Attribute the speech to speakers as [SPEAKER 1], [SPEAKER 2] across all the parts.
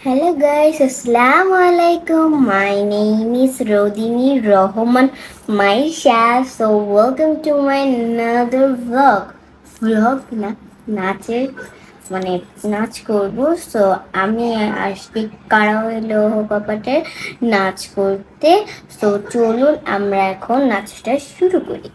[SPEAKER 1] Hello guys, Assalamu alaikum. My name is Rodini Rahman myself. So welcome to my another vlog. Vlog না নাচের মানে নাচ করব। So আমি আজকে কারাওয়েলো কপাটের নাচ করতে। সো চলুন আমরা এখন নাচটা শুরু করি।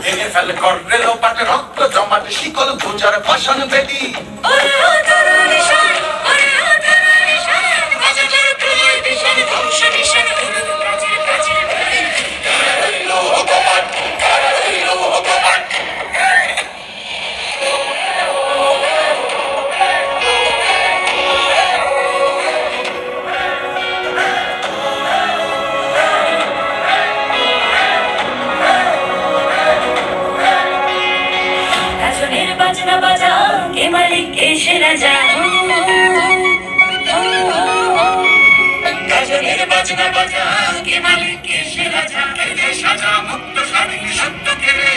[SPEAKER 2] ভেঙে ফেলে করে লোপাটে রক্ত জমাটে শিকল পূজার ভাষণ বেদি বাজনা বাজা কে মালিক এসে রাজা গাজনের বাজনা বাজা কে মালিক এসে রাজা এদের সাজা মুক্ত স্বাধীন সত্য কেড়ে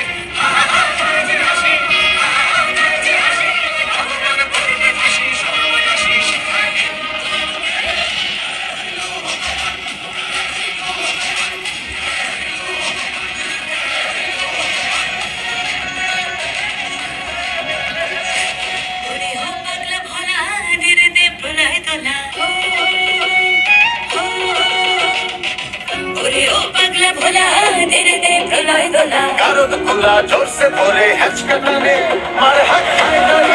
[SPEAKER 2] কারণ খোলা জোর সে ভরে হ্যাচকা টানে মার হাত খায়